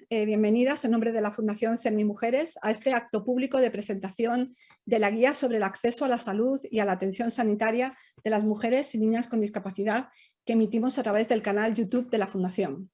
Bienvenidas en nombre de la Fundación CERMI Mujeres a este acto público de presentación de la guía sobre el acceso a la salud y a la atención sanitaria de las mujeres y niñas con discapacidad que emitimos a través del canal YouTube de la Fundación.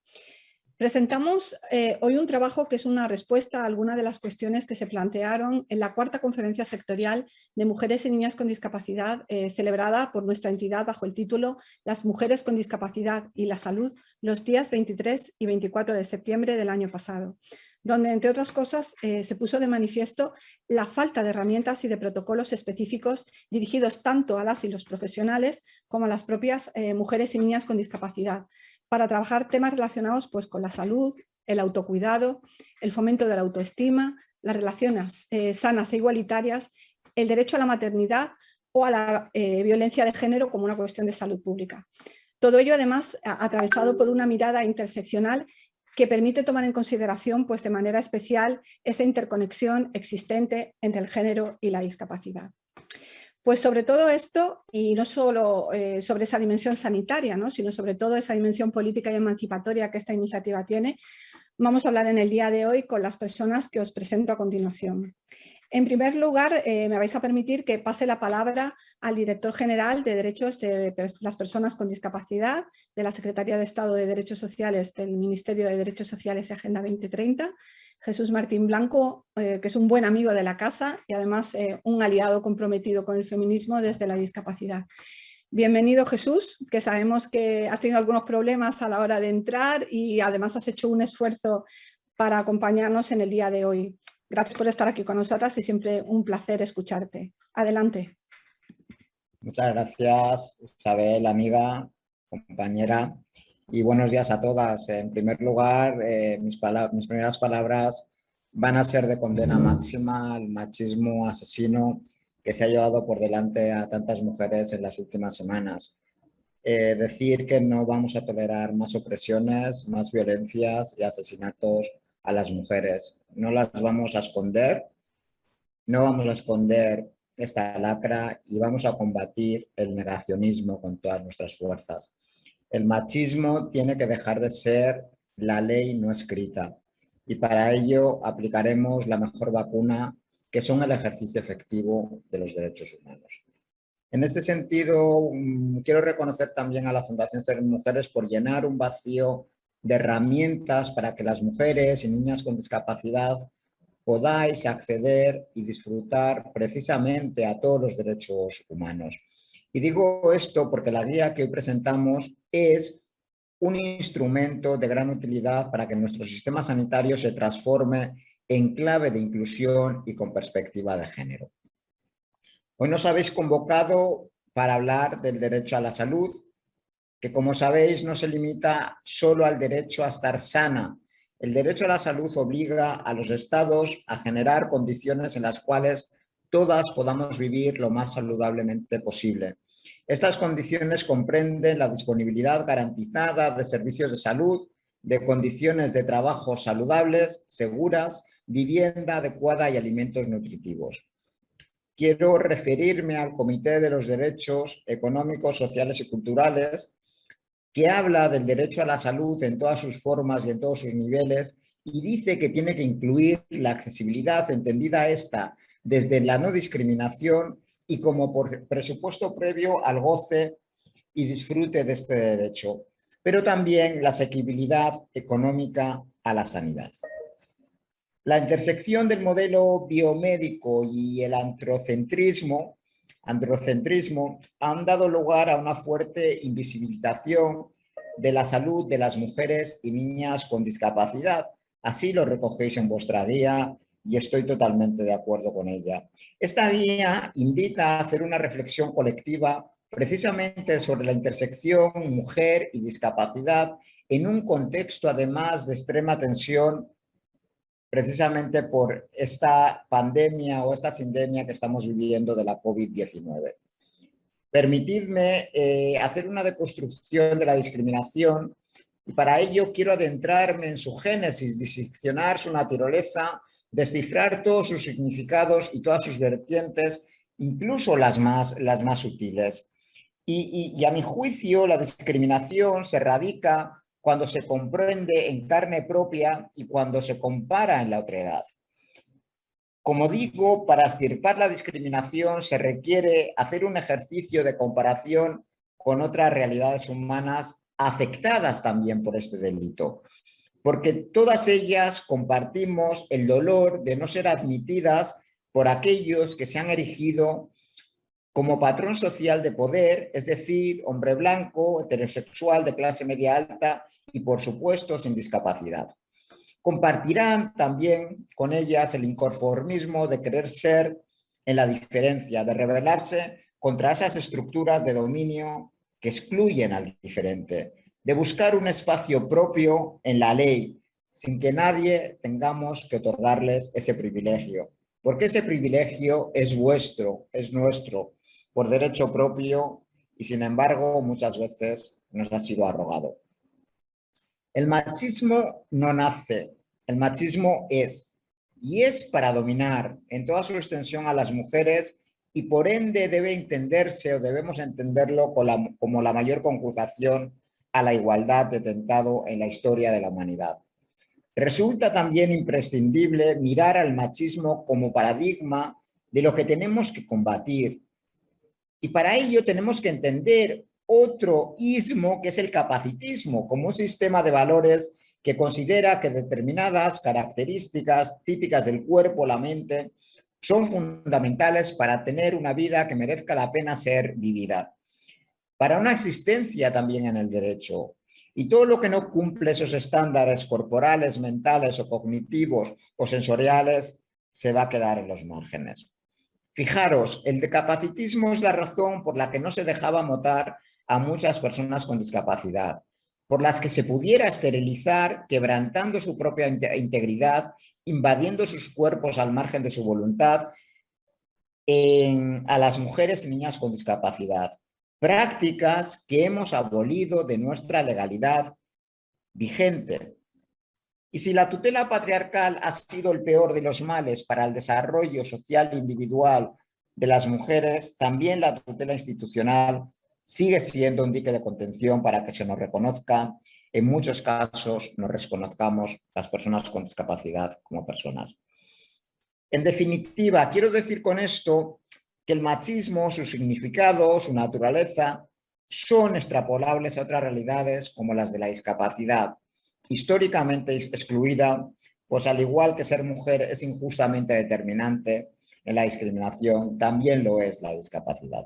Presentamos hoy un trabajo que es una respuesta a algunas de las cuestiones que se plantearon en la cuarta conferencia sectorial de mujeres y niñas con discapacidad celebrada por nuestra entidad bajo el título Las mujeres con discapacidad y la salud los días 23 y 24 de septiembre del año pasado, donde entre otras cosas se puso de manifiesto la falta de herramientas y de protocolos específicos dirigidos tanto a las y los profesionales como a las propias mujeres y niñas con discapacidad, para trabajar temas relacionados pues, con la salud, el autocuidado, el fomento de la autoestima, las relaciones sanas e igualitarias, el derecho a la maternidad o a la violencia de género como una cuestión de salud pública. Todo ello además atravesado por una mirada interseccional que permite tomar en consideración pues, de manera especial esa interconexión existente entre el género y la discapacidad. Pues sobre todo esto, y no solo sobre esa dimensión sanitaria, ¿no? sino sobre todo esa dimensión política y emancipatoria que esta iniciativa tiene, vamos a hablar en el día de hoy con las personas que os presento a continuación. En primer lugar, me vais a permitir que pase la palabra al director general de Derechos de las Personas con Discapacidad de la Secretaría de Estado de Derechos Sociales del Ministerio de Derechos Sociales y Agenda 2030, Jesús Martín Blanco, que es un buen amigo de la casa y además un aliado comprometido con el feminismo desde la discapacidad. Bienvenido, Jesús, que sabemos que has tenido algunos problemas a la hora de entrar y además has hecho un esfuerzo para acompañarnos en el día de hoy. Gracias por estar aquí con nosotras y siempre un placer escucharte. Adelante. Muchas gracias, Isabel, amiga, compañera, y buenos días a todas. En primer lugar, mis primeras palabras van a ser de condena máxima al machismo asesino que se ha llevado por delante a tantas mujeres en las últimas semanas. Decir que no vamos a tolerar más opresiones, más violencias y asesinatos a las mujeres. No las vamos a esconder, no vamos a esconder esta lacra y vamos a combatir el negacionismo con todas nuestras fuerzas. El machismo tiene que dejar de ser la ley no escrita y para ello aplicaremos la mejor vacuna, que son el ejercicio efectivo de los derechos humanos. En este sentido, quiero reconocer también a la Fundación CERMI Mujeres por llenar un vacío de herramientas para que las mujeres y niñas con discapacidad podáis acceder y disfrutar precisamente a todos los derechos humanos. Y digo esto porque la guía que hoy presentamos es un instrumento de gran utilidad para que nuestro sistema sanitario se transforme en clave de inclusión y con perspectiva de género. Hoy nos habéis convocado para hablar del derecho a la salud, que como sabéis no se limita solo al derecho a estar sana. El derecho a la salud obliga a los estados a generar condiciones en las cuales todas podamos vivir lo más saludablemente posible. Estas condiciones comprenden la disponibilidad garantizada de servicios de salud, de condiciones de trabajo saludables, seguras, vivienda adecuada y alimentos nutritivos. Quiero referirme al Comité de los Derechos Económicos, Sociales y Culturales, que habla del derecho a la salud en todas sus formas y en todos sus niveles y dice que tiene que incluir la accesibilidad, entendida esta desde la no discriminación y como por presupuesto previo al goce y disfrute de este derecho, pero también la asequibilidad económica a la sanidad. La intersección del modelo biomédico y el androcentrismo han dado lugar a una fuerte invisibilización de la salud de las mujeres y niñas con discapacidad. Así lo recogéis en vuestra guía y estoy totalmente de acuerdo con ella. Esta guía invita a hacer una reflexión colectiva precisamente sobre la intersección mujer y discapacidad en un contexto además de extrema tensión, precisamente por esta pandemia o esta sindemia que estamos viviendo de la COVID-19. Permitidme hacer una deconstrucción de la discriminación y para ello quiero adentrarme en su génesis, diseccionar su naturaleza, descifrar todos sus significados y todas sus vertientes, incluso las más sutiles. Y a mi juicio la discriminación se radica cuando se comprende en carne propia y cuando se compara en la otredad. Como digo, para extirpar la discriminación se requiere hacer un ejercicio de comparación con otras realidades humanas afectadas también por este delito, porque todas ellas compartimos el dolor de no ser admitidas por aquellos que se han erigido como patrón social de poder, es decir, hombre blanco, heterosexual, de clase media alta y, por supuesto, sin discapacidad. Compartirán también con ellas el inconformismo de querer ser en la diferencia, de rebelarse contra esas estructuras de dominio que excluyen al diferente, de buscar un espacio propio en la ley, sin que nadie tengamos que otorgarles ese privilegio, porque ese privilegio es vuestro, es nuestro, por derecho propio y, sin embargo, muchas veces nos ha sido arrogado. El machismo no nace, el machismo es, y es para dominar en toda su extensión a las mujeres y por ende debe entenderse o debemos entenderlo como la mayor conculcación a la igualdad detentado en la historia de la humanidad. Resulta también imprescindible mirar al machismo como paradigma de lo que tenemos que combatir. Y para ello tenemos que entender otro ismo que es el capacitismo, como un sistema de valores que considera que determinadas características típicas del cuerpo, la mente, son fundamentales para tener una vida que merezca la pena ser vivida, para una existencia también en el derecho. Y todo lo que no cumple esos estándares corporales, mentales o cognitivos o sensoriales se va a quedar en los márgenes. Fijaros, el decapacitismo es la razón por la que no se dejaba votar a muchas personas con discapacidad, por las que se pudiera esterilizar, quebrantando su propia integridad, invadiendo sus cuerpos al margen de su voluntad, a las mujeres y niñas con discapacidad. Prácticas que hemos abolido de nuestra legalidad vigente. Y si la tutela patriarcal ha sido el peor de los males para el desarrollo social individual de las mujeres, también la tutela institucional sigue siendo un dique de contención para que se nos reconozca, en muchos casos nos reconozcamos las personas con discapacidad como personas. En definitiva, quiero decir con esto que el machismo, su significado, su naturaleza, son extrapolables a otras realidades como las de la discapacidad, históricamente excluida, pues al igual que ser mujer es injustamente determinante en la discriminación, también lo es la discapacidad.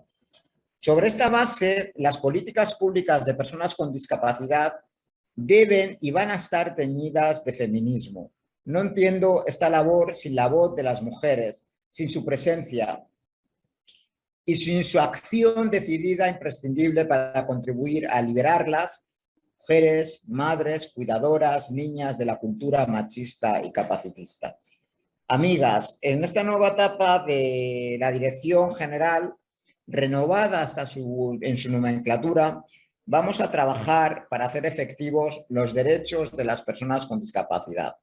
Sobre esta base, las políticas públicas de personas con discapacidad deben y van a estar teñidas de feminismo. No entiendo esta labor sin la voz de las mujeres, sin su presencia y sin su acción decidida imprescindible para contribuir a liberarlas, mujeres, madres, cuidadoras, niñas de la cultura machista y capacitista. Amigas, en esta nueva etapa de la Dirección General, renovada hasta en su nomenclatura, vamos a trabajar para hacer efectivos los derechos de las personas con discapacidad,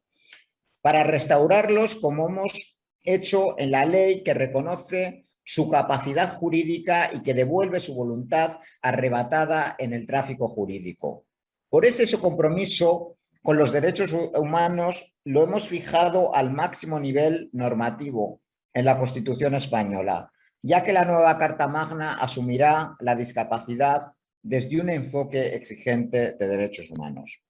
para restaurarlos como hemos hecho en la ley que reconoce su capacidad jurídica y que devuelve su voluntad arrebatada en el tráfico jurídico. Por ese su compromiso con los derechos humanos lo hemos fijado al máximo nivel normativo en la Constitución española, ya que la nueva Carta Magna asumirá la discapacidad desde un enfoque exigente de derechos humanos.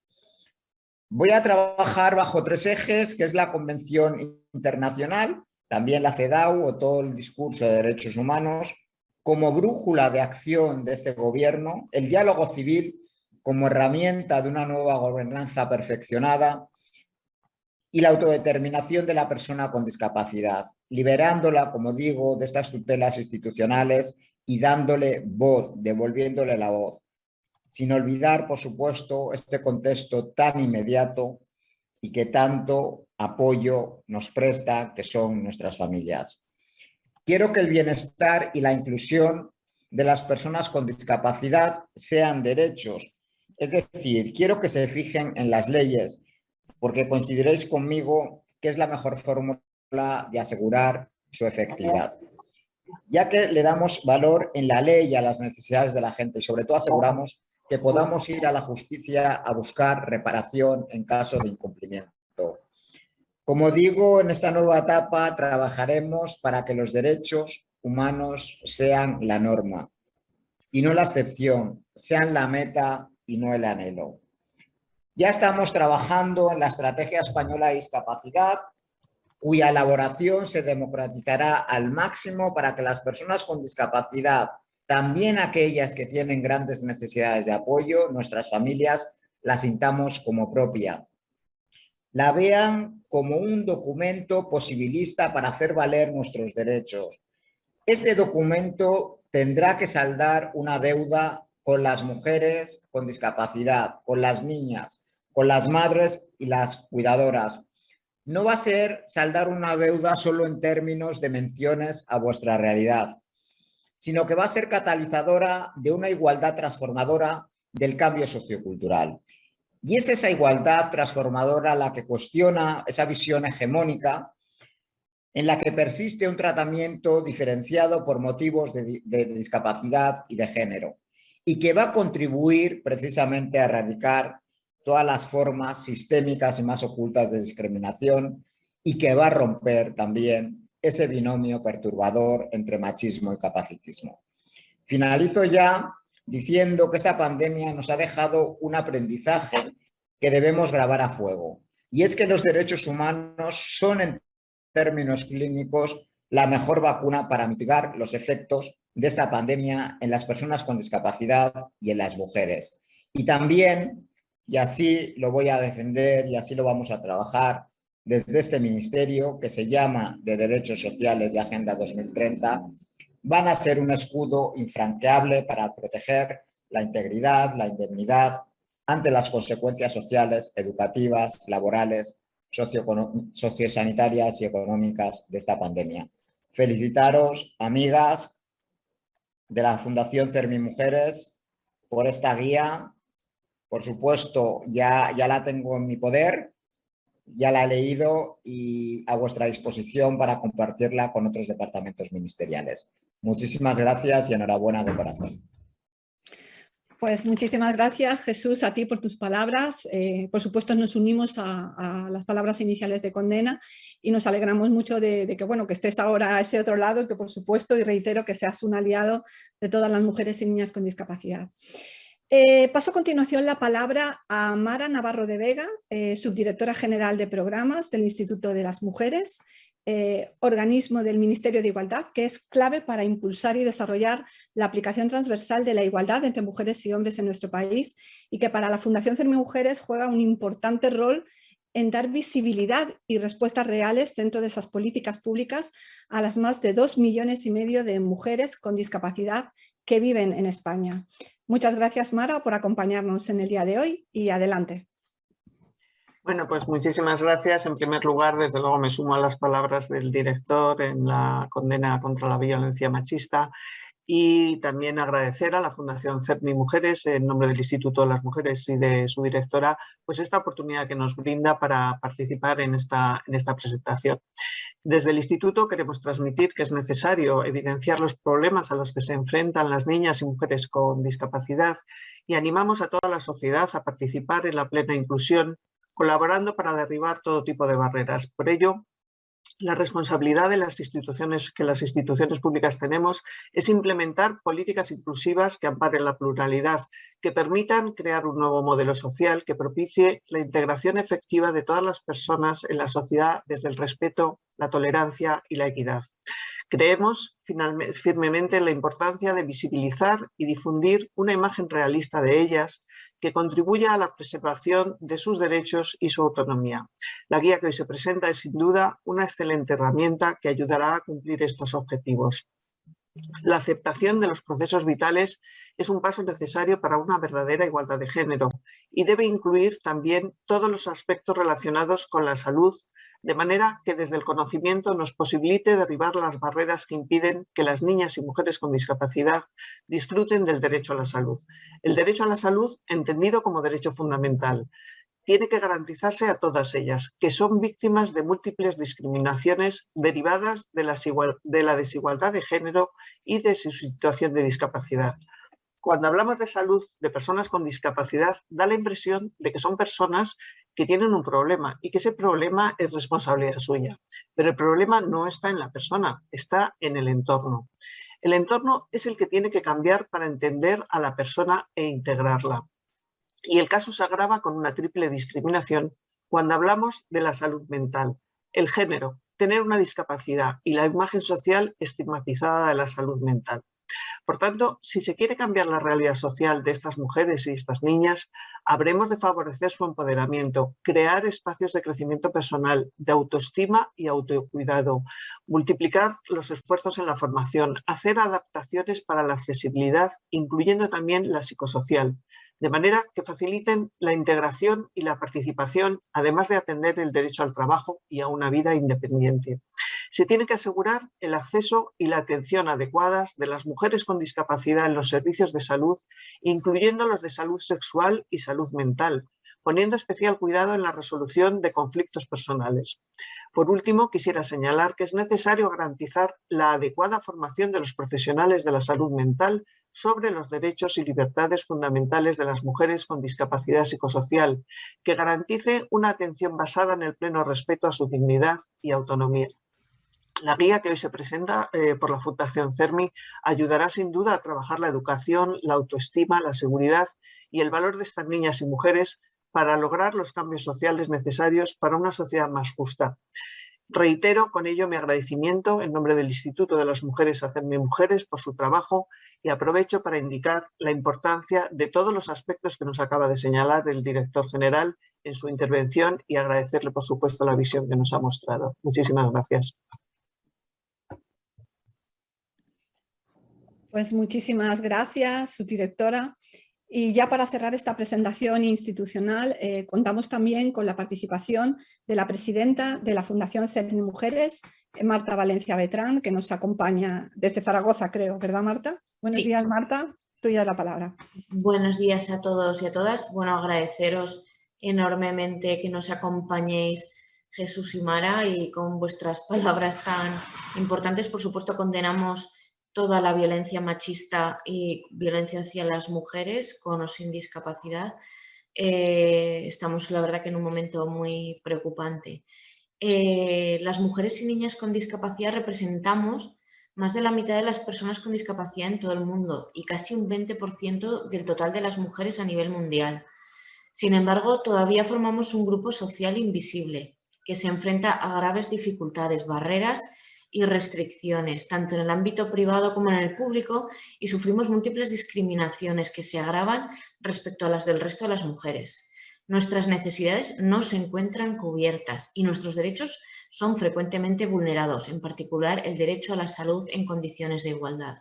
Voy a trabajar bajo 3 ejes, que es la Convención Internacional, también la CEDAW o todo el discurso de derechos humanos, como brújula de acción de este gobierno, el diálogo civil como herramienta de una nueva gobernanza perfeccionada y la autodeterminación de la persona con discapacidad, liberándola, como digo, de estas tutelas institucionales y dándole voz, devolviéndole la voz. Sin olvidar, por supuesto, este contexto tan inmediato y que tanto apoyo nos presta, que son nuestras familias. Quiero que el bienestar y la inclusión de las personas con discapacidad sean derechos. Es decir, quiero que se fijen en las leyes, porque coincidiréis conmigo que es la mejor fórmula de asegurar su efectividad, ya que le damos valor en la ley a las necesidades de la gente y sobre todo aseguramos que podamos ir a la justicia a buscar reparación en caso de incumplimiento. Como digo, en esta nueva etapa trabajaremos para que los derechos humanos sean la norma y no la excepción, sean la meta y no el anhelo. Ya estamos trabajando en la Estrategia Española de Discapacidad, cuya elaboración se democratizará al máximo para que las personas con discapacidad, también aquellas que tienen grandes necesidades de apoyo, nuestras familias, la sintamos como propia. La vean como un documento posibilista para hacer valer nuestros derechos. Este documento tendrá que saldar una deuda con las mujeres con discapacidad, con las niñas, con las madres y las cuidadoras. No va a ser saldar una deuda solo en términos de menciones a vuestra realidad, sino que va a ser catalizadora de una igualdad transformadora del cambio sociocultural. Y es esa igualdad transformadora la que cuestiona esa visión hegemónica en la que persiste un tratamiento diferenciado por motivos de discapacidad y de género, y que va a contribuir precisamente a erradicar todas las formas sistémicas y más ocultas de discriminación, y que va a romper también ese binomio perturbador entre machismo y capacitismo. Finalizo ya diciendo que esta pandemia nos ha dejado un aprendizaje que debemos grabar a fuego, y es que los derechos humanos son, en términos clínicos, la mejor vacuna para mitigar los efectos de esta pandemia en las personas con discapacidad y en las mujeres. Y también, y así lo voy a defender y así lo vamos a trabajar desde este ministerio que se llama de Derechos Sociales y Agenda 2030, van a ser un escudo infranqueable para proteger la integridad, la indemnidad ante las consecuencias sociales, educativas, laborales, sociosanitarias y económicas de esta pandemia. Felicitaros, amigas de la Fundación Cermimujeres, por esta guía. Por supuesto, ya la tengo en mi poder, ya la he leído y a vuestra disposición para compartirla con otros departamentos ministeriales. Muchísimas gracias y enhorabuena de corazón. Pues muchísimas gracias, Jesús, a ti por tus palabras. Por supuesto, nos unimos a las palabras iniciales de condena y nos alegramos mucho de que, bueno, que estés ahora a ese otro lado y que, por supuesto, y reitero, que seas un aliado de todas las mujeres y niñas con discapacidad. Paso a continuación la palabra a Mara Navarro de Vega, subdirectora general de programas del Instituto de las Mujeres, organismo del Ministerio de Igualdad, que es clave para impulsar y desarrollar la aplicación transversal de la igualdad entre mujeres y hombres en nuestro país, y que para la Fundación Cermimujeres juega un importante rol en dar visibilidad y respuestas reales dentro de esas políticas públicas a las más de 2,5 millones de mujeres con discapacidad que viven en España. Muchas gracias, Mara, por acompañarnos en el día de hoy, y adelante. Bueno, pues muchísimas gracias. En primer lugar, desde luego me sumo a las palabras del director en la condena contra la violencia machista, y también agradecer a la Fundación Cermimujeres, en nombre del Instituto de las Mujeres y de su directora, pues esta oportunidad que nos brinda para participar en esta presentación. Desde el Instituto queremos transmitir que es necesario evidenciar los problemas a los que se enfrentan las niñas y mujeres con discapacidad, y animamos a toda la sociedad a participar en la plena inclusión, colaborando para derribar todo tipo de barreras. Por ello, la responsabilidad de las instituciones públicas tenemos es implementar políticas inclusivas que amparen la pluralidad, que permitan crear un nuevo modelo social que propicie la integración efectiva de todas las personas en la sociedad desde el respeto, la tolerancia y la equidad. Creemos firmemente en la importancia de visibilizar y difundir una imagen realista de ellas que contribuya a la preservación de sus derechos y su autonomía. La guía que hoy se presenta es sin duda una excelente herramienta que ayudará a cumplir estos objetivos. La aceptación de los procesos vitales es un paso necesario para una verdadera igualdad de género y debe incluir también todos los aspectos relacionados con la salud, de manera que desde el conocimiento nos posibilite derribar las barreras que impiden que las niñas y mujeres con discapacidad disfruten del derecho a la salud. El derecho a la salud, entendido como derecho fundamental, tiene que garantizarse a todas ellas, que son víctimas de múltiples discriminaciones derivadas de la desigualdad de género y de su situación de discapacidad. Cuando hablamos de salud de personas con discapacidad, da la impresión de que son personas que tienen un problema y que ese problema es responsabilidad suya. Pero el problema no está en la persona, está en el entorno. El entorno es el que tiene que cambiar para entender a la persona e integrarla. Y el caso se agrava con una triple discriminación cuando hablamos de la salud mental: el género, tener una discapacidad y la imagen social estigmatizada de la salud mental. Por tanto, si se quiere cambiar la realidad social de estas mujeres y estas niñas, habremos de favorecer su empoderamiento, crear espacios de crecimiento personal, de autoestima y autocuidado, multiplicar los esfuerzos en la formación, hacer adaptaciones para la accesibilidad, incluyendo también la psicosocial, de manera que faciliten la integración y la participación, además de atender el derecho al trabajo y a una vida independiente. Se tiene que asegurar el acceso y la atención adecuadas de las mujeres con discapacidad en los servicios de salud, incluyendo los de salud sexual y salud mental, poniendo especial cuidado en la resolución de conflictos personales. Por último, quisiera señalar que es necesario garantizar la adecuada formación de los profesionales de la salud mental sobre los derechos y libertades fundamentales de las mujeres con discapacidad psicosocial, que garantice una atención basada en el pleno respeto a su dignidad y autonomía. La guía que hoy se presenta por la Fundación CERMI ayudará sin duda a trabajar la educación, la autoestima, la seguridad y el valor de estas niñas y mujeres para lograr los cambios sociales necesarios para una sociedad más justa. Reitero con ello mi agradecimiento en nombre del Instituto de las Mujeres a CERMI Mujeres por su trabajo y aprovecho para indicar la importancia de todos los aspectos que nos acaba de señalar el director general en su intervención y agradecerle, por supuesto, la visión que nos ha mostrado. Muchísimas gracias. Pues muchísimas gracias, subdirectora. Y ya para cerrar esta presentación institucional, contamos también con la participación de la presidenta de la Fundación CERMI Mujeres, Marta Valencia Betrán, que nos acompaña desde Zaragoza, creo, ¿verdad, Marta? Buenos días, Marta. Tuya la palabra. Buenos días a todos y a todas. Bueno, agradeceros enormemente que nos acompañéis, Jesús y Mara, y con vuestras palabras tan importantes. Por supuesto, condenamos toda la violencia machista y violencia hacia las mujeres con o sin discapacidad. Estamos, la verdad, que en un momento muy preocupante. Las mujeres y niñas con discapacidad representamos más de la mitad de las personas con discapacidad en todo el mundo y casi un 20% del total de las mujeres a nivel mundial. Sin embargo, todavía formamos un grupo social invisible que se enfrenta a graves dificultades, barreras y restricciones, tanto en el ámbito privado como en el público, y sufrimos múltiples discriminaciones que se agravan respecto a las del resto de las mujeres. Nuestras necesidades no se encuentran cubiertas y nuestros derechos son frecuentemente vulnerados, en particular el derecho a la salud en condiciones de igualdad.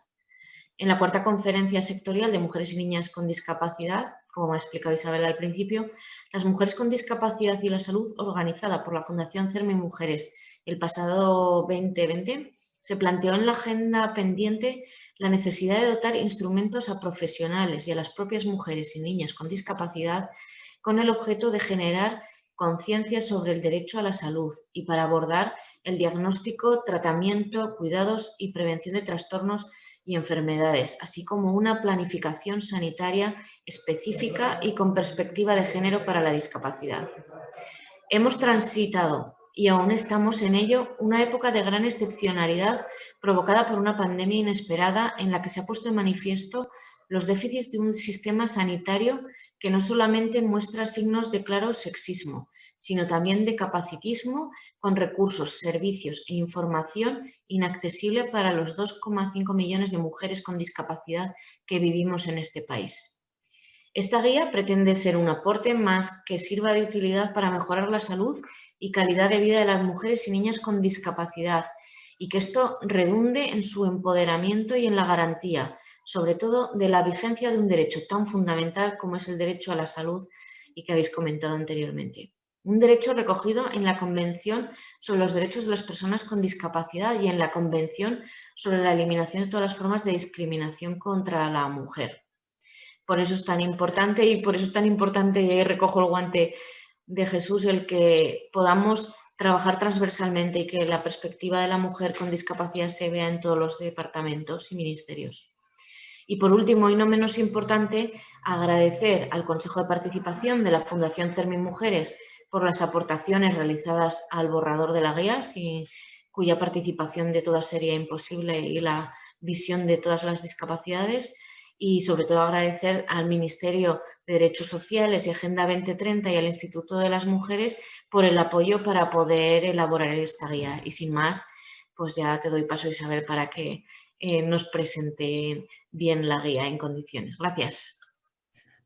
En la cuarta conferencia sectorial de mujeres y niñas con discapacidad, como ha explicado Isabel al principio, las mujeres con discapacidad y la salud, organizada por la Fundación CERMI Mujeres el pasado 2020, se planteó en la agenda pendiente la necesidad de dotar instrumentos a profesionales y a las propias mujeres y niñas con discapacidad con el objeto de generar conciencia sobre el derecho a la salud y para abordar el diagnóstico, tratamiento, cuidados y prevención de trastornos y enfermedades, así como una planificación sanitaria específica y con perspectiva de género para la discapacidad. Hemos transitado, y aún estamos en ello, una época de gran excepcionalidad provocada por una pandemia inesperada en la que se ha puesto en manifiesto los déficits de un sistema sanitario que no solamente muestra signos de claro sexismo, sino también de capacitismo, con recursos, servicios e información inaccesible para los 2,5 millones de mujeres con discapacidad que vivimos en este país. Esta guía pretende ser un aporte más que sirva de utilidad para mejorar la salud y calidad de vida de las mujeres y niñas con discapacidad y que esto redunde en su empoderamiento y en la garantía, sobre todo de la vigencia de un derecho tan fundamental como es el derecho a la salud y que habéis comentado anteriormente. Un derecho recogido en la Convención sobre los Derechos de las Personas con Discapacidad y en la Convención sobre la Eliminación de todas las formas de discriminación contra la mujer. Por eso es tan importante y ahí recojo el guante de Jesús, el que podamos trabajar transversalmente y que la perspectiva de la mujer con discapacidad se vea en todos los departamentos y ministerios. Y por último, y no menos importante, agradecer al Consejo de Participación de la Fundación CERMI Mujeres por las aportaciones realizadas al borrador de la guía, cuya participación de todas sería imposible, y la visión de todas las discapacidades. Y sobre todo agradecer al Ministerio de Derechos Sociales y Agenda 2030 y al Instituto de las Mujeres por el apoyo para poder elaborar esta guía. Y sin más, pues ya te doy paso, Isabel, para que nos presente bien la guía en condiciones. Gracias.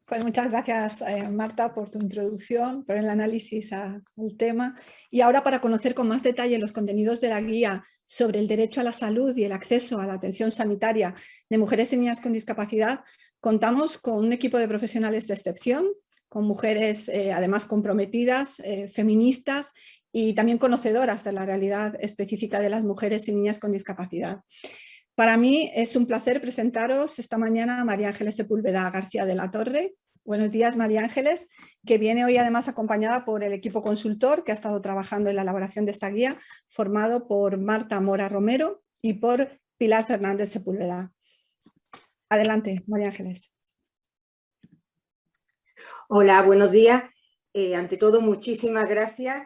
Pues muchas gracias, Marta, por tu introducción, por el análisis al tema. Y ahora, para conocer con más detalle los contenidos de la guía sobre el derecho a la salud y el acceso a la atención sanitaria de mujeres y niñas con discapacidad, contamos con un equipo de profesionales de excepción, con mujeres además comprometidas, feministas y también conocedoras de la realidad específica de las mujeres y niñas con discapacidad. Para mí es un placer presentaros esta mañana a María Ángeles Sepúlveda García de la Torre. Buenos días, María Ángeles, que viene hoy además acompañada por el equipo consultor que ha estado trabajando en la elaboración de esta guía, formado por Marta Mora Romero y por Pilar Fernández Sepúlveda. Adelante, María Ángeles. Hola, buenos días. Ante todo, muchísimas gracias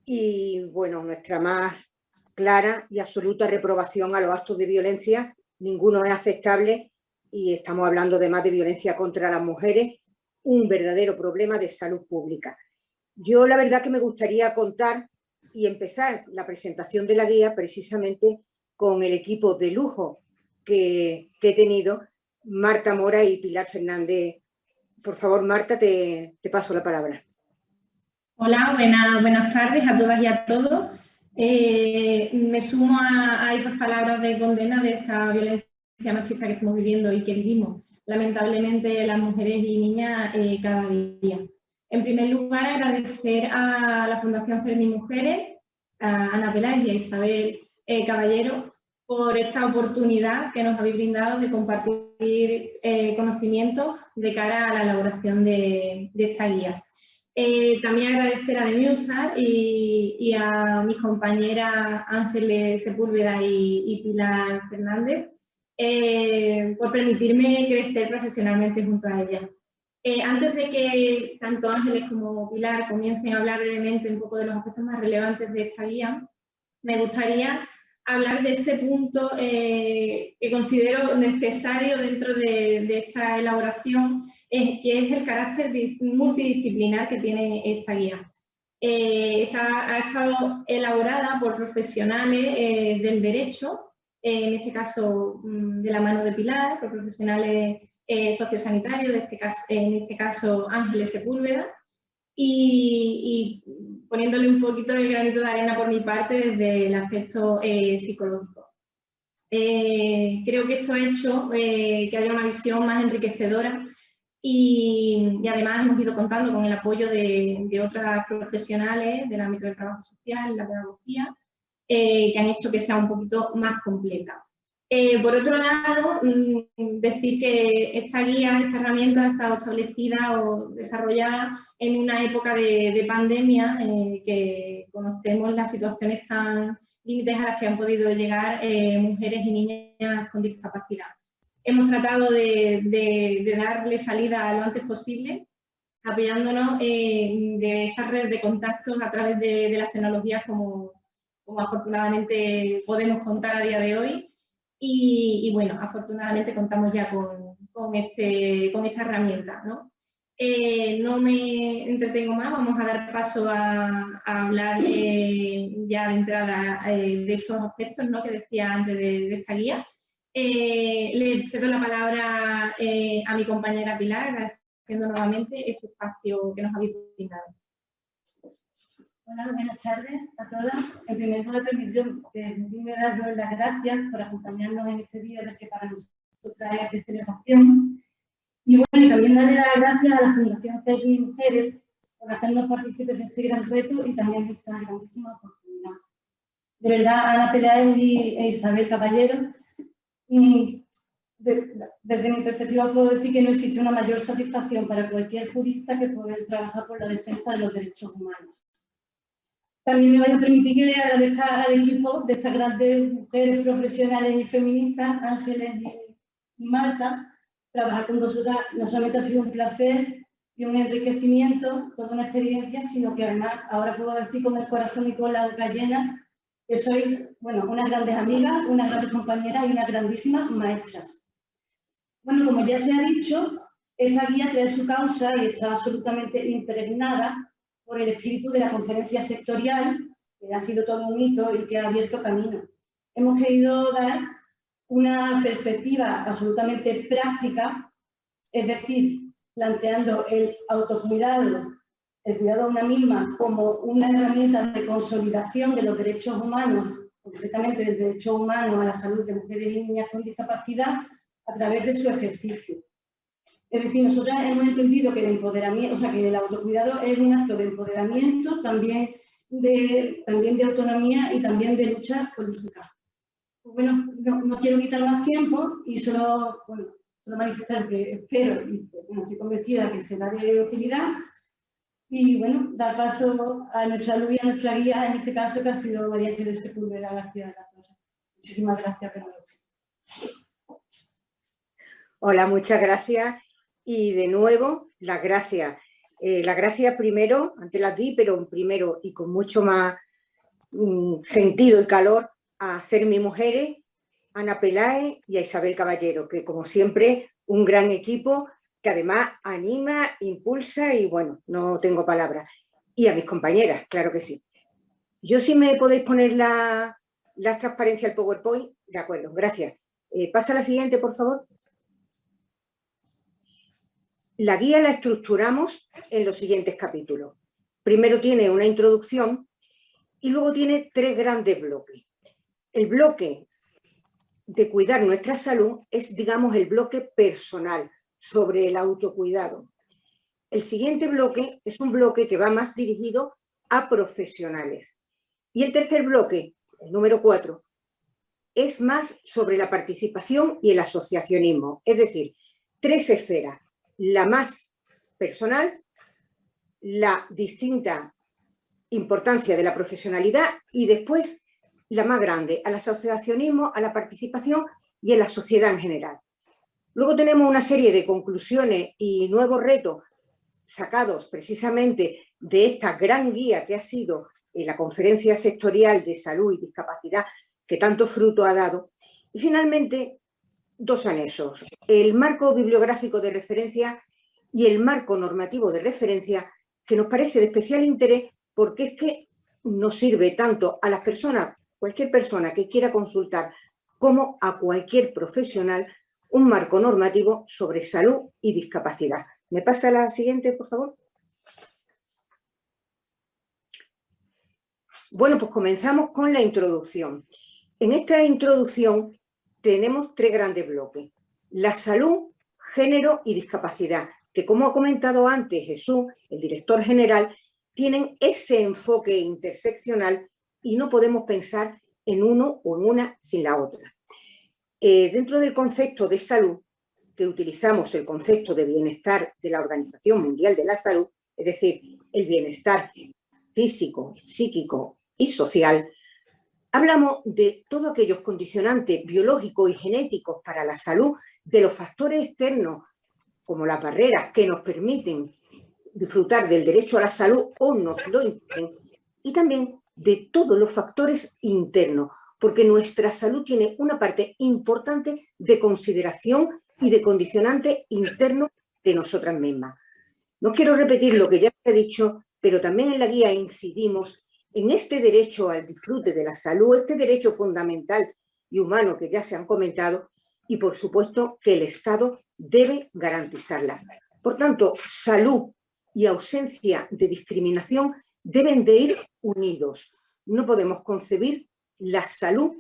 y, bueno, nuestra más clara y absoluta reprobación a los actos de violencia. Ninguno es aceptable y estamos hablando además de violencia contra las mujeres, un verdadero problema de salud pública. Yo la verdad que me gustaría contar y empezar la presentación de la guía precisamente con el equipo de lujo que he tenido, Marta Mora y Pilar Fernández. Por favor, Marta, te paso la palabra. Hola, buenas tardes a todas y a todos. Me sumo a esas palabras de condena de esta violencia machista que estamos viviendo y que vivimos, lamentablemente, las mujeres y niñas cada día. En primer lugar, agradecer a la Fundación CERMI Mujeres, a Ana Peláez y a Isabel Caballero, por esta oportunidad que nos habéis brindado de compartir conocimientos de cara a la elaboración de esta guía. También agradecer a Demiusar y a mis compañeras Ángeles Sepúlveda y Pilar Fernández por permitirme crecer profesionalmente junto a ellas. Antes de que tanto Ángeles como Pilar comiencen a hablar brevemente un poco de los aspectos más relevantes de esta guía, me gustaría hablar de ese punto que considero necesario dentro de esta elaboración, que es el carácter multidisciplinar que tiene esta guía. Ha estado elaborada por profesionales del derecho, en este caso de la mano de Pilar, por profesionales sociosanitarios, en este caso Ángeles Sepúlveda, y poniéndole un poquito el granito de arena por mi parte desde el aspecto psicológico. Creo que esto ha hecho que haya una visión más enriquecedora y además hemos ido contando con el apoyo de otras profesionales del ámbito del trabajo social y la pedagogía que han hecho que sea un poquito más completa. Por otro lado, decir que esta guía, esta herramienta ha estado establecida o desarrollada en una época de pandemia que conocemos las situaciones tan límites a las que han podido llegar mujeres y niñas con discapacidad. Hemos tratado de darle salida lo antes posible, apoyándonos de esa red de contactos a través de las tecnologías como afortunadamente podemos contar a día de hoy. Y bueno, afortunadamente contamos ya con esta herramienta, ¿no? No me entretengo más, vamos a dar paso a hablar ya de entrada de estos aspectos, ¿no?, que decía antes de esta guía. Le cedo la palabra a mi compañera Pilar, agradeciendo nuevamente este espacio que nos habéis brindado. Hola, buenas tardes a todas. En primer lugar, permitidme daros las gracias por acompañarnos en este día que para nosotras es de celebración. Y bueno, y también darle las gracias a la Fundación CERMI Mujeres por hacernos partícipes de este gran reto y también de esta grandísima oportunidad. De verdad, Ana Peláez e Isabel Caballero, desde mi perspectiva puedo decir que no existe una mayor satisfacción para cualquier jurista que poder trabajar por la defensa de los derechos humanos. También me voy a permitir que le agradezca al equipo de estas grandes mujeres profesionales y feministas, Ángeles y Marta, trabajar con vosotras no solamente ha sido un placer y un enriquecimiento, toda una experiencia, sino que además ahora puedo decir con el corazón y con la boca llena que sois, bueno, unas grandes amigas, unas grandes compañeras y unas grandísimas maestras. Bueno, como ya se ha dicho, esta guía trae su causa y está absolutamente impregnada por el espíritu de la conferencia sectorial, que ha sido todo un hito y que ha abierto camino. Hemos querido dar una perspectiva absolutamente práctica, es decir, planteando el autocuidado, el cuidado a una misma como una herramienta de consolidación de los derechos humanos, concretamente del derecho humano a la salud de mujeres y niñas con discapacidad, a través de su ejercicio. Es decir, nosotras hemos entendido que el empoderamiento, o sea, que el autocuidado es un acto de empoderamiento, también de autonomía y también de lucha política. Pues bueno, no quiero quitar más tiempo y solo manifestar que espero y bueno, estoy convencida que será de utilidad y bueno, dar paso a nuestra luz y a nuestra guía, en este caso que ha sido María Ángeles Sepúlveda García de la Torre. Muchísimas gracias, Pedro. Hola, muchas gracias y de nuevo las gracias. Las gracias primero, antes las di, pero primero y con mucho más sentido y calor a Cermi Mujeres, Ana Peláez y a Isabel Caballero, que como siempre un gran equipo que además anima, impulsa y bueno, no tengo palabras. Y a mis compañeras, claro que sí. Yo si me podéis poner la transparencia al PowerPoint, de acuerdo, gracias. Pasa a la siguiente, por favor. La guía la estructuramos en los siguientes capítulos. Primero tiene una introducción y luego tiene 3 grandes bloques. El bloque de cuidar nuestra salud es, digamos, el bloque personal sobre el autocuidado. El siguiente bloque es un bloque que va más dirigido a profesionales. Y el tercer bloque, el número 4, es más sobre la participación y el asociacionismo. Es decir, 3 esferas. La más personal, la distinta importancia de la profesionalidad y después la más grande, al asociacionismo, a la participación y a la sociedad en general. Luego tenemos una serie de conclusiones y nuevos retos sacados precisamente de esta gran guía que ha sido la Conferencia Sectorial de Salud y Discapacidad, que tanto fruto ha dado. Y finalmente, 2 anexos, el marco bibliográfico de referencia y el marco normativo de referencia, que nos parece de especial interés porque es que nos sirve tanto a las personas, cualquier persona que quiera consultar, como a cualquier profesional, un marco normativo sobre salud y discapacidad. ¿Me pasa la siguiente, por favor? Bueno, pues comenzamos con la introducción. En esta introducción tenemos 3 grandes bloques. La salud, género y discapacidad, que como ha comentado antes Jesús, el director general, tienen ese enfoque interseccional y no podemos pensar en uno o en una sin la otra. Dentro del concepto de salud, que utilizamos el concepto de bienestar de la Organización Mundial de la Salud, es decir, el bienestar físico, psíquico y social, hablamos de todos aquellos condicionantes biológicos y genéticos para la salud, de los factores externos, como las barreras que nos permiten disfrutar del derecho a la salud o nos lo impiden, y también de todos los factores internos, porque nuestra salud tiene una parte importante de consideración y de condicionante interno de nosotras mismas. No quiero repetir lo que ya se ha dicho, pero también en la guía incidimos en este derecho al disfrute de la salud, este derecho fundamental y humano que ya se han comentado, y por supuesto que el Estado debe garantizarla. Por tanto, salud y ausencia de discriminación deben de ir unidos. No podemos concebir la salud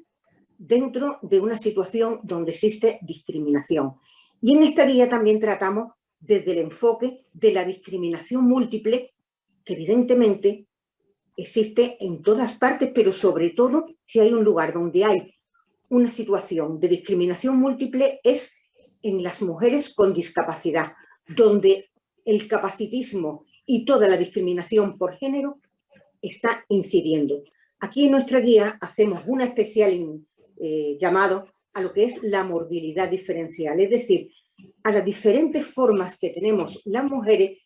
dentro de una situación donde existe discriminación. Y en esta guía también tratamos desde el enfoque de la discriminación múltiple, que evidentemente existe en todas partes, pero sobre todo si hay un lugar donde hay una situación de discriminación múltiple es en las mujeres con discapacidad, donde el capacitismo y toda la discriminación por género está incidiendo. Aquí en nuestra guía hacemos una especial llamado a lo que es la morbilidad diferencial, es decir, a las diferentes formas que tenemos las mujeres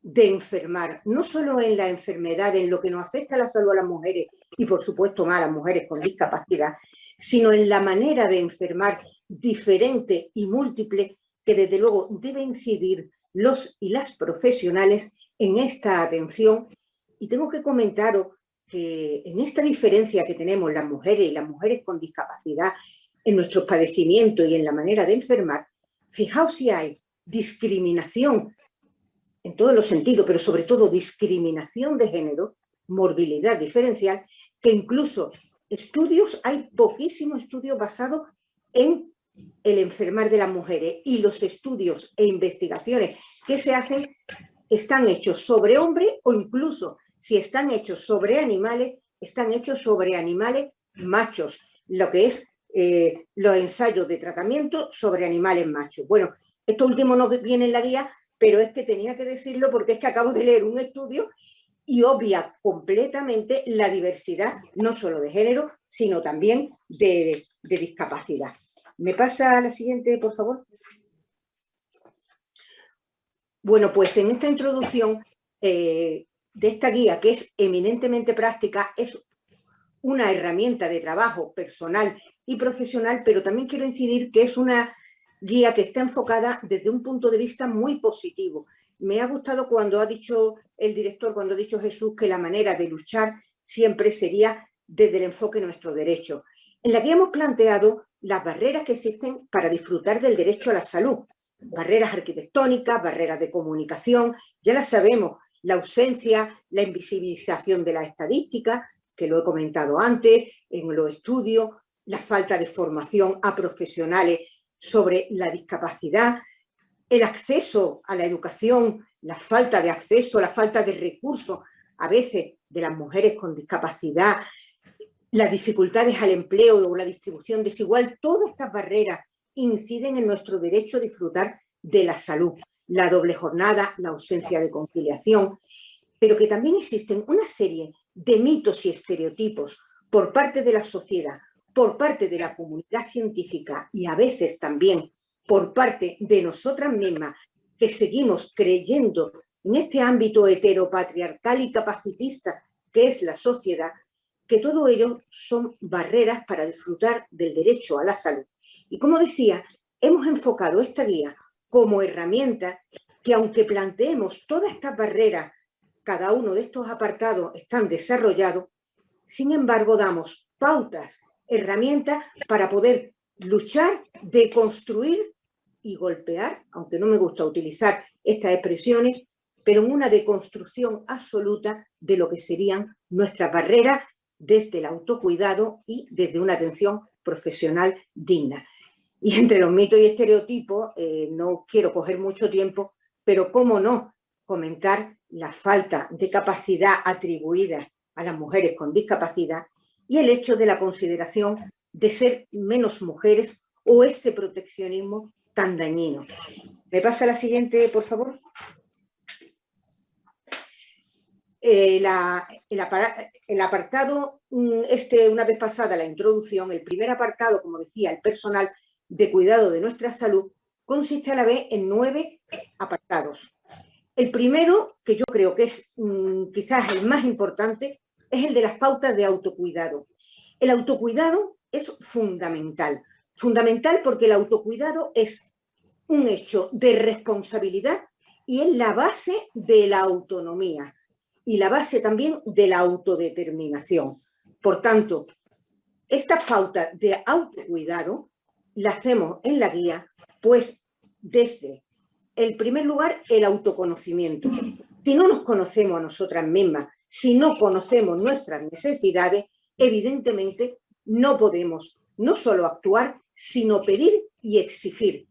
de enfermar, no solo en la enfermedad, en lo que nos afecta a la salud a las mujeres y por supuesto más a las mujeres con discapacidad, sino en la manera de enfermar diferente y múltiple que desde luego debe incidir los y las profesionales en esta atención. Y tengo que comentaros que en esta diferencia que tenemos las mujeres y las mujeres con discapacidad en nuestros padecimientos y en la manera de enfermar, fijaos si hay discriminación en todos los sentidos, pero sobre todo discriminación de género, morbilidad diferencial, que incluso estudios, hay poquísimos estudios basados en el enfermar de las mujeres, y los estudios e investigaciones que se hacen están hechos sobre hombres, o incluso si están hechos sobre animales, están hechos sobre animales machos, lo que es los ensayos de tratamiento sobre animales machos. Bueno, esto último no viene en la guía, pero es que tenía que decirlo porque es que acabo de leer un estudio y obvia completamente la diversidad, no solo de género, sino también de discapacidad. ¿Me pasa a la siguiente, por favor? Bueno, pues en esta introducción de esta guía, que es eminentemente práctica, es una herramienta de trabajo personal y profesional, pero también quiero incidir que es una guía que está enfocada desde un punto de vista muy positivo. Me ha gustado cuando ha dicho el director, cuando ha dicho Jesús, que la manera de luchar siempre sería desde el enfoque de nuestro derecho. En la guía hemos planteado las barreras que existen para disfrutar del derecho a la salud. Barreras arquitectónicas, barreras de comunicación, ya las sabemos, la ausencia, la invisibilización de la estadística, que lo he comentado antes, en los estudios, la falta de formación a profesionales sobre la discapacidad, el acceso a la educación, la falta de acceso, la falta de recursos, a veces de las mujeres con discapacidad, las dificultades al empleo o la distribución desigual, todas estas barreras inciden en nuestro derecho a disfrutar de la salud, la doble jornada, la ausencia de conciliación, pero que también existen una serie de mitos y estereotipos por parte de la sociedad, por parte de la comunidad científica y a veces también por parte de nosotras mismas, que seguimos creyendo en este ámbito heteropatriarcal y capacitista que es la sociedad, que todo ello son barreras para disfrutar del derecho a la salud. Y como decía, hemos enfocado esta guía como herramienta que, aunque planteemos todas estas barreras, cada uno de estos apartados están desarrollados, sin embargo damos pautas, herramientas para poder luchar, deconstruir y golpear, aunque no me gusta utilizar estas expresiones, pero en una deconstrucción absoluta de lo que serían nuestras barreras desde el autocuidado y desde una atención profesional digna. Y entre los mitos y estereotipos, no quiero coger mucho tiempo, pero cómo no comentar la falta de capacidad atribuida a las mujeres con discapacidad y el hecho de la consideración de ser menos mujeres o ese proteccionismo tan dañino. ¿Me pasa la siguiente, por favor? El apartado, una vez pasada la introducción, el primer apartado, como decía, el personal de cuidado de nuestra salud, consiste a la vez en 9 apartados. El primero, que yo creo que es quizás el más importante, es el de las pautas de autocuidado. El autocuidado es fundamental. Fundamental porque el autocuidado es un hecho de responsabilidad y es la base de la autonomía y la base también de la autodeterminación. Por tanto, estas pautas de autocuidado las hacemos en la guía, pues desde el primer lugar, el autoconocimiento. Si no nos conocemos a nosotras mismas, si no conocemos nuestras necesidades, evidentemente no podemos no solo actuar, sino pedir y exigir.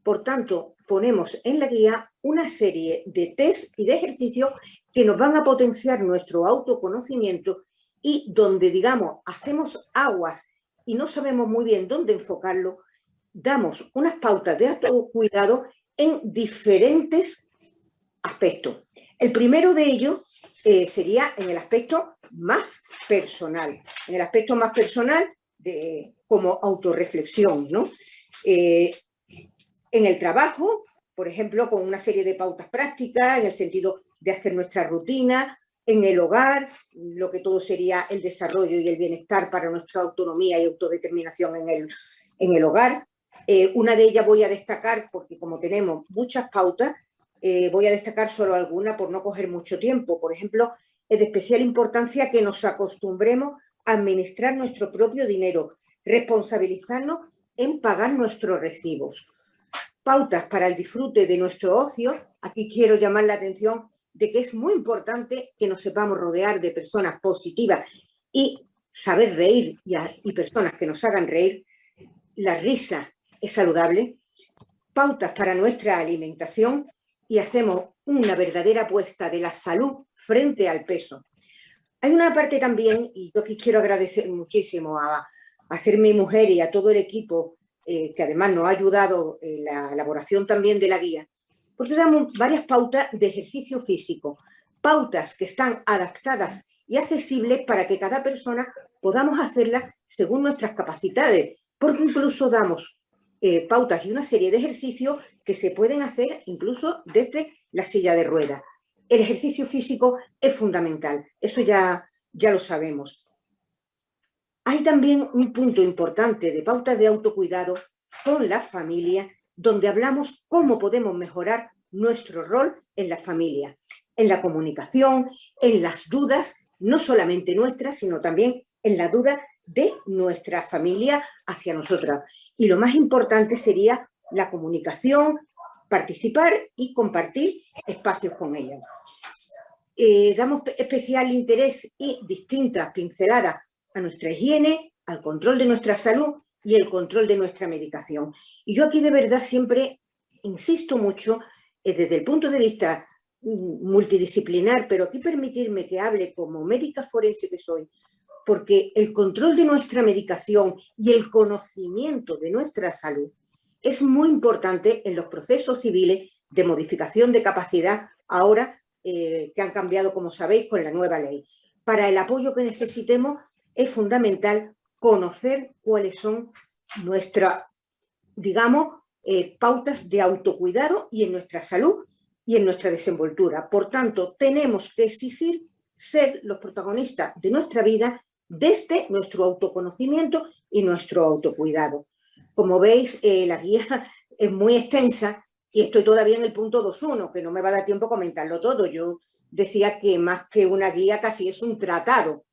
Por tanto, ponemos en la guía una serie de test y de ejercicios que nos van a potenciar nuestro autoconocimiento y donde, digamos, hacemos aguas y no sabemos muy bien dónde enfocarlo, damos unas pautas de autocuidado en diferentes aspectos. El primero de ellos sería en el aspecto más personal. En el aspecto más personal como autorreflexión, ¿no? En el trabajo, por ejemplo, con una serie de pautas prácticas en el sentido de hacer nuestra rutina. En el hogar, lo que todo sería el desarrollo y el bienestar para nuestra autonomía y autodeterminación en el hogar. Una de ellas voy a destacar, porque como tenemos muchas pautas, voy a destacar solo alguna por no coger mucho tiempo. Por ejemplo, es de especial importancia que nos acostumbremos a administrar nuestro propio dinero, responsabilizarnos en pagar nuestros recibos. Pautas para el disfrute de nuestro ocio. Aquí quiero llamar la atención de que es muy importante que nos sepamos rodear de personas positivas y saber reír y personas que nos hagan reír. La risa es saludable. Pautas para nuestra alimentación y hacemos una verdadera apuesta de la salud frente al peso. Hay una parte también, y yo aquí quiero agradecer muchísimo a hacer mi mujer y a todo el equipo que además nos ha ayudado en la elaboración también de la guía, porque damos varias pautas de ejercicio físico, pautas que están adaptadas y accesibles para que cada persona podamos hacerlas según nuestras capacidades, porque incluso damos pautas y una serie de ejercicios que se pueden hacer incluso desde la silla de ruedas. El ejercicio físico es fundamental, eso ya lo sabemos. Hay también un punto importante de pautas de autocuidado con la familia, donde hablamos cómo podemos mejorar nuestro rol en la familia, en la comunicación, en las dudas, no solamente nuestras, sino también en la duda de nuestra familia hacia nosotras. Y lo más importante sería la comunicación, participar y compartir espacios con ella. Damos especial interés y distintas pinceladas a nuestra higiene, al control de nuestra salud y el control de nuestra medicación. Y yo aquí de verdad siempre insisto mucho desde el punto de vista multidisciplinar, pero aquí permitirme que hable como médica forense que soy, porque el control de nuestra medicación y el conocimiento de nuestra salud es muy importante en los procesos civiles de modificación de capacidad ahora que han cambiado, como sabéis, con la nueva ley. Para el apoyo que necesitemos es fundamental conocer cuáles son nuestras, digamos, pautas de autocuidado y en nuestra salud y en nuestra desenvoltura. Por tanto, tenemos que exigir ser los protagonistas de nuestra vida desde nuestro autoconocimiento y nuestro autocuidado. Como veis, la guía es muy extensa y estoy todavía en el punto 2.1, que no me va a dar tiempo a comentarlo todo. Yo decía que más que una guía casi es un tratado.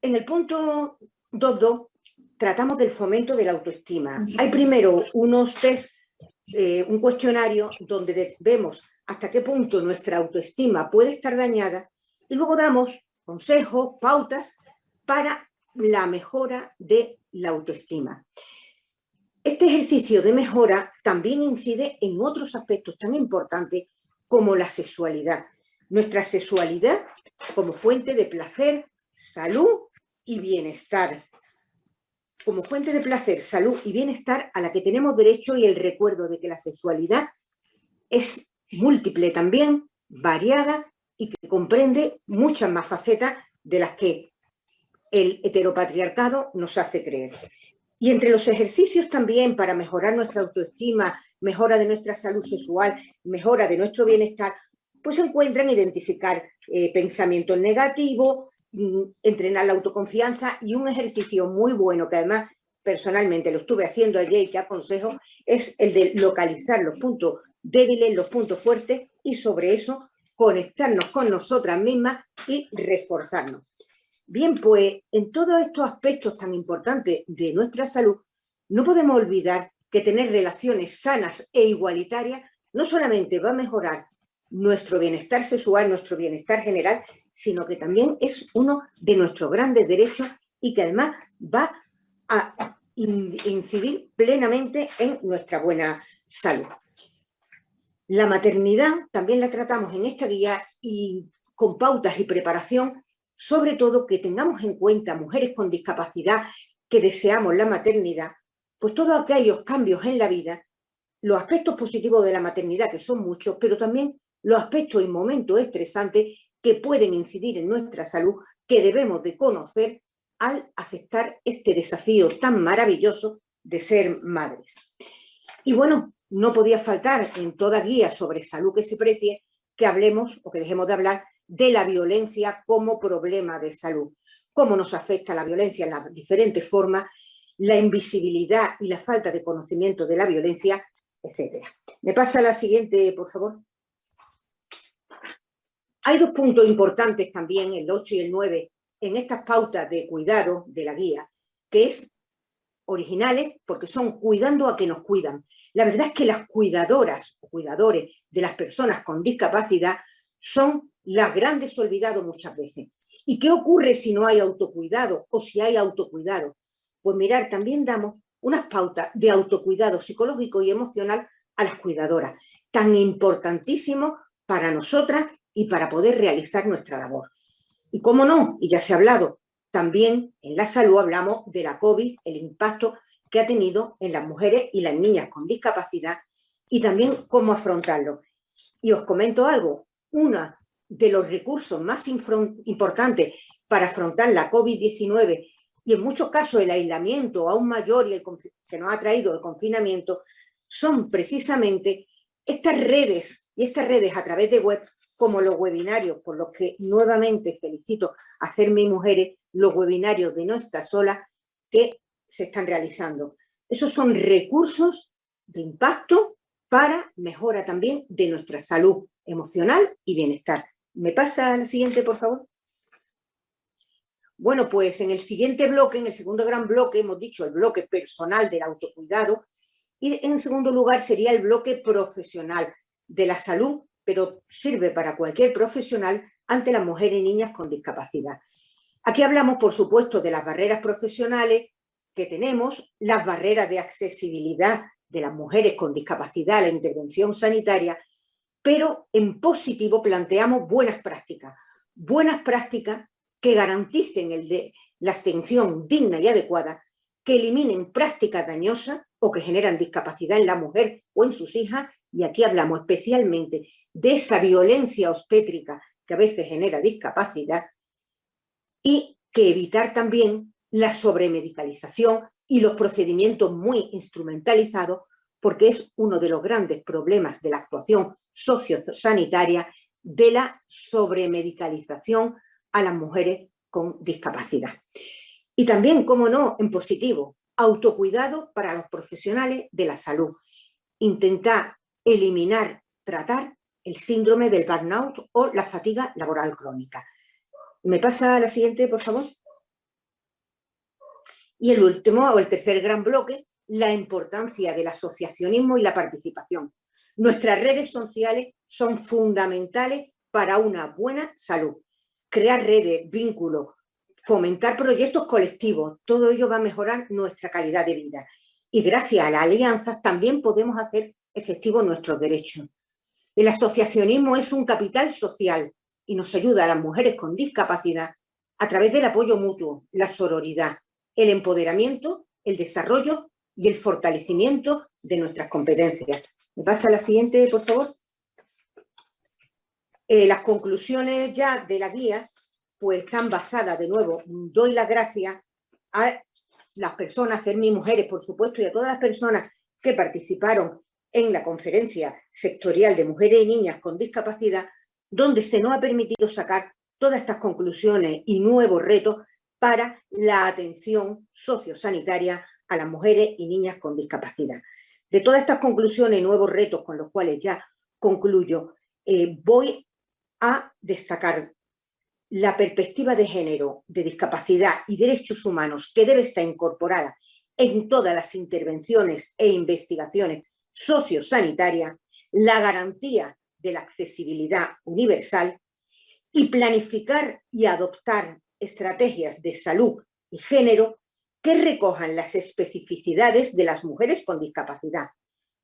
En el punto 2.2 tratamos del fomento de la autoestima. Hay primero unos test, un cuestionario donde vemos hasta qué punto nuestra autoestima puede estar dañada y luego damos consejos, pautas para la mejora de la autoestima. Este ejercicio de mejora también incide en otros aspectos tan importantes como la sexualidad. Nuestra sexualidad como fuente de placer, salud y bienestar. Como fuente de placer, salud y bienestar a la que tenemos derecho y el recuerdo de que la sexualidad es múltiple también, variada y que comprende muchas más facetas de las que el heteropatriarcado nos hace creer. Y entre los ejercicios también para mejorar nuestra autoestima, mejora de nuestra salud sexual, mejora de nuestro bienestar, pues se encuentran identificar pensamientos negativos, entrenar la autoconfianza y un ejercicio muy bueno que además personalmente lo estuve haciendo ayer y que aconsejo es el de localizar los puntos débiles, los puntos fuertes y sobre eso conectarnos con nosotras mismas y reforzarnos. Bien, pues en todos estos aspectos tan importantes de nuestra salud, no podemos olvidar que tener relaciones sanas e igualitarias no solamente va a mejorar nuestro bienestar sexual, nuestro bienestar general, sino que también es uno de nuestros grandes derechos y que además va a incidir plenamente en nuestra buena salud. La maternidad también la tratamos en esta guía y con pautas y preparación, sobre todo que tengamos en cuenta mujeres con discapacidad que deseamos la maternidad, pues todos aquellos cambios en la vida, los aspectos positivos de la maternidad, que son muchos, pero también los aspectos y momentos estresantes que pueden incidir en nuestra salud, que debemos de conocer al aceptar este desafío tan maravilloso de ser madres. Y bueno, no podía faltar en toda guía sobre salud que se precie que hablemos o que dejemos de hablar de la violencia como problema de salud. Cómo nos afecta la violencia en las diferentes formas, la invisibilidad y la falta de conocimiento de la violencia, etc. ¿Me pasa la siguiente, por favor? Hay dos puntos importantes también, el 8 y el 9, en estas pautas de cuidado de la guía, que es originales porque son cuidando a que nos cuidan. La verdad es que las cuidadoras o cuidadores de las personas con discapacidad son las grandes olvidados muchas veces. ¿Y qué ocurre si no hay autocuidado o si hay autocuidado? Pues mirar, también damos unas pautas de autocuidado psicológico y emocional a las cuidadoras, tan importantísimo para nosotras y para poder realizar nuestra labor. Y cómo no, y ya se ha hablado, también en la salud hablamos de la COVID, el impacto que ha tenido en las mujeres y las niñas con discapacidad y también cómo afrontarlo. Y os comento algo, uno de los recursos más importantes para afrontar la COVID-19 y en muchos casos el aislamiento aún mayor y que nos ha traído el confinamiento son precisamente estas redes a través de web como los webinarios, por los que nuevamente felicito a Hacerme y Mujeres, los webinarios de No Estás Sola que se están realizando. Esos son recursos de impacto para mejora también de nuestra salud emocional y bienestar. ¿Me pasa la siguiente, por favor? Bueno, pues en el siguiente bloque, en el segundo gran bloque, hemos dicho el bloque personal del autocuidado y en segundo lugar sería el bloque profesional de la salud, pero sirve para cualquier profesional ante las mujeres y niñas con discapacidad. Aquí hablamos, por supuesto, de las barreras profesionales que tenemos, las barreras de accesibilidad de las mujeres con discapacidad a la intervención sanitaria, pero en positivo planteamos buenas prácticas que garanticen la atención digna y adecuada, que eliminen prácticas dañosas o que generan discapacidad en la mujer o en sus hijas, y aquí hablamos especialmente de esa violencia obstétrica que a veces genera discapacidad, y que evitar también la sobremedicalización y los procedimientos muy instrumentalizados, porque es uno de los grandes problemas de la actuación sociosanitaria, de la sobremedicalización a las mujeres con discapacidad. Y también, cómo no, en positivo, autocuidado para los profesionales de la salud. Intentar eliminar, tratar el síndrome del burnout o la fatiga laboral crónica. ¿Me pasa la siguiente, por favor? Y el último, o el tercer gran bloque, la importancia del asociacionismo y la participación. Nuestras redes sociales son fundamentales para una buena salud. Crear redes, vínculos, fomentar proyectos colectivos, todo ello va a mejorar nuestra calidad de vida. Y gracias a las alianzas también podemos hacer efectivos nuestros derechos. El asociacionismo es un capital social y nos ayuda a las mujeres con discapacidad a través del apoyo mutuo, la sororidad, el empoderamiento, el desarrollo y el fortalecimiento de nuestras competencias. ¿Me pasa la siguiente, por favor? Las conclusiones ya de la guía pues están basadas, de nuevo, doy las gracias a las personas, Hacerme y Mujeres, por supuesto, y a todas las personas que participaron en la conferencia sectorial de mujeres y niñas con discapacidad, donde se nos ha permitido sacar todas estas conclusiones y nuevos retos para la atención sociosanitaria a las mujeres y niñas con discapacidad. De todas estas conclusiones y nuevos retos con los cuales ya concluyo, voy a destacar la perspectiva de género, de discapacidad y derechos humanos que debe estar incorporada en todas las intervenciones e investigaciones sociosanitarias, la garantía de la accesibilidad universal y planificar y adoptar estrategias de salud y género que recojan las especificidades de las mujeres con discapacidad.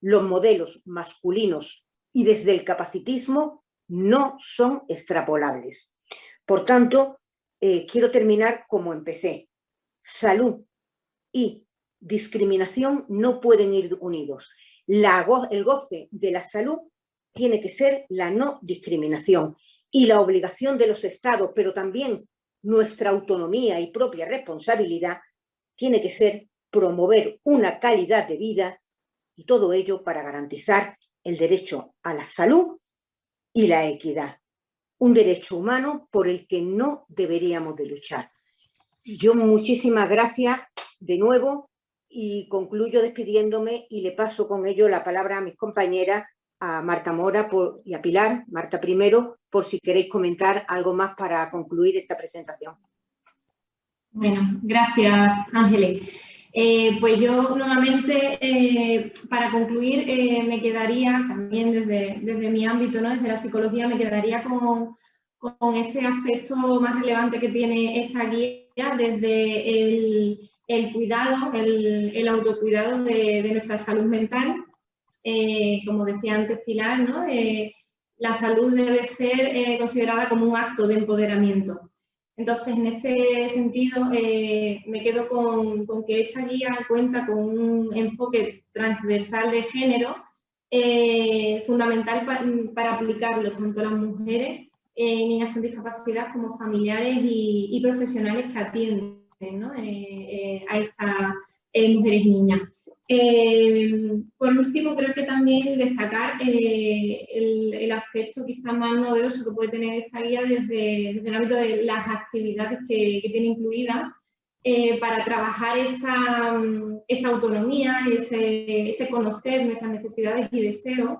Los modelos masculinos y desde el capacitismo no son extrapolables. Por tanto, quiero terminar como empecé. Salud y discriminación no pueden ir unidos. El goce de la salud tiene que ser la no discriminación y la obligación de los estados, pero también nuestra autonomía y propia responsabilidad, tiene que ser promover una calidad de vida y todo ello para garantizar el derecho a la salud y la equidad, un derecho humano por el que no deberíamos de luchar. Yo muchísimas gracias de nuevo y concluyo despidiéndome y le paso con ello la palabra a mis compañeras, a Marta Mora y a Pilar, Marta primero, por si queréis comentar algo más para concluir esta presentación. Bueno, gracias Ángeles. Pues yo nuevamente, para concluir, me quedaría también desde mi ámbito, ¿no? Desde la psicología, me quedaría con ese aspecto más relevante que tiene esta guía, desde el cuidado, el autocuidado de nuestra salud mental. Como decía antes Pilar, ¿no? La salud debe ser considerada como un acto de empoderamiento. Entonces, en este sentido, me quedo con que esta guía cuenta con un enfoque transversal de género fundamental para aplicarlo tanto a las mujeres, niñas con discapacidad, como familiares y profesionales que atienden, ¿no? A estas mujeres y niñas. Por último, creo que también destacar el aspecto quizás más novedoso que puede tener esta guía desde el ámbito de las actividades que tiene incluidas para trabajar esa autonomía, ese conocer nuestras necesidades y deseos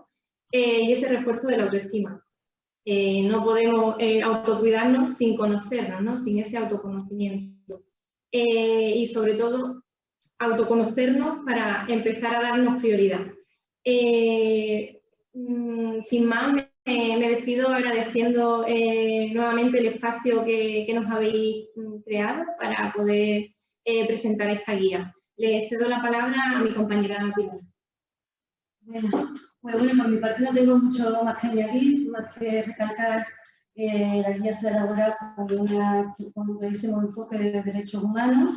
y ese refuerzo de la autoestima. No podemos autocuidarnos sin conocernos, ¿no? Sin ese autoconocimiento. Y sobre todo, autoconocernos para empezar a darnos prioridad. Sin más, me despido agradeciendo nuevamente el espacio que nos habéis creado para poder presentar esta guía. Le cedo la palabra a mi compañera Pilar. Bueno, por mi parte no tengo mucho más que añadir, más que recalcar que la guía se ha elaborado con un clarísimo enfoque de los derechos humanos.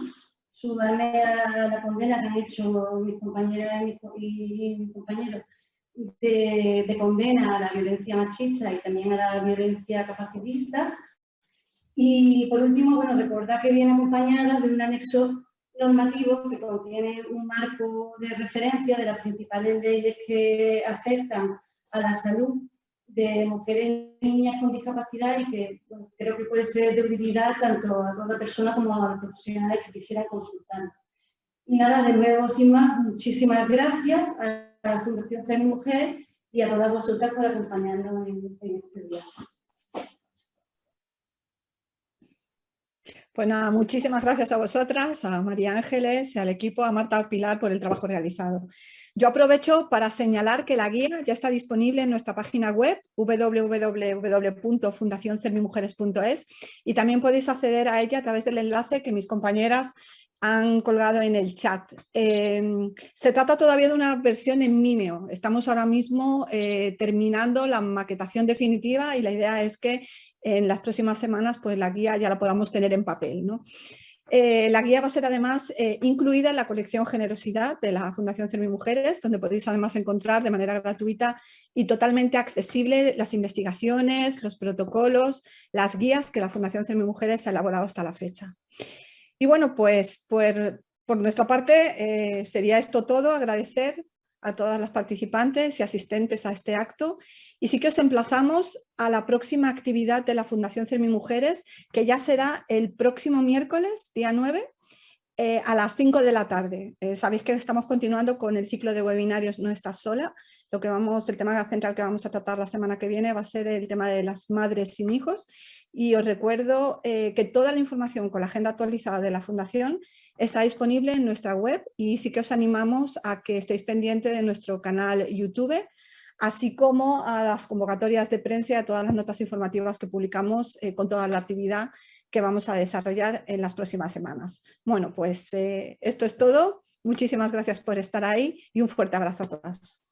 Sumarme a la condena que han hecho mis compañeras y mis compañeros de condena a la violencia machista y también a la violencia capacitista. Y por último, bueno, recordar que viene acompañada de un anexo normativo que contiene un marco de referencia de las principales leyes que afectan a la salud de mujeres y niñas con discapacidad y que bueno, creo que puede ser de utilidad tanto a toda persona como a los profesionales que quisieran consultar. Y nada, de nuevo, sin más, muchísimas gracias a la Fundación FemiMujer y a todas vosotras por acompañarnos en este día. Pues nada, muchísimas gracias a vosotras, a María Ángeles y al equipo, a Marta Pilar por el trabajo realizado. Yo aprovecho para señalar que la guía ya está disponible en nuestra página web www.fundacionsermimujeres.es y también podéis acceder a ella a través del enlace que mis compañeras han colgado en el chat. Se trata todavía de una versión en Mimeo. Estamos ahora mismo terminando la maquetación definitiva y la idea es que en las próximas semanas pues, la guía ya la podamos tener en papel, ¿no? La guía va a ser además incluida en la colección Generosidad de la Fundación Servimujeres, donde podéis además encontrar de manera gratuita y totalmente accesible las investigaciones, los protocolos, las guías que la Fundación Servimujeres ha elaborado hasta la fecha. Y bueno, pues por nuestra parte sería esto todo, agradecer a todas las participantes y asistentes a este acto y sí que os emplazamos a la próxima actividad de la Fundación Servimujeres, que ya será el próximo miércoles, día 9, a las 5 de la tarde. Sabéis que estamos continuando con el ciclo de webinarios No Estás Sola. El tema central que vamos a tratar la semana que viene va a ser el tema de las madres sin hijos y os recuerdo que toda la información con la agenda actualizada de la Fundación está disponible en nuestra web y sí que os animamos a que estéis pendientes de nuestro canal YouTube, así como a las convocatorias de prensa y a todas las notas informativas que publicamos con toda la actividad que vamos a desarrollar en las próximas semanas. Bueno, pues esto es todo. Muchísimas gracias por estar ahí y un fuerte abrazo a todas.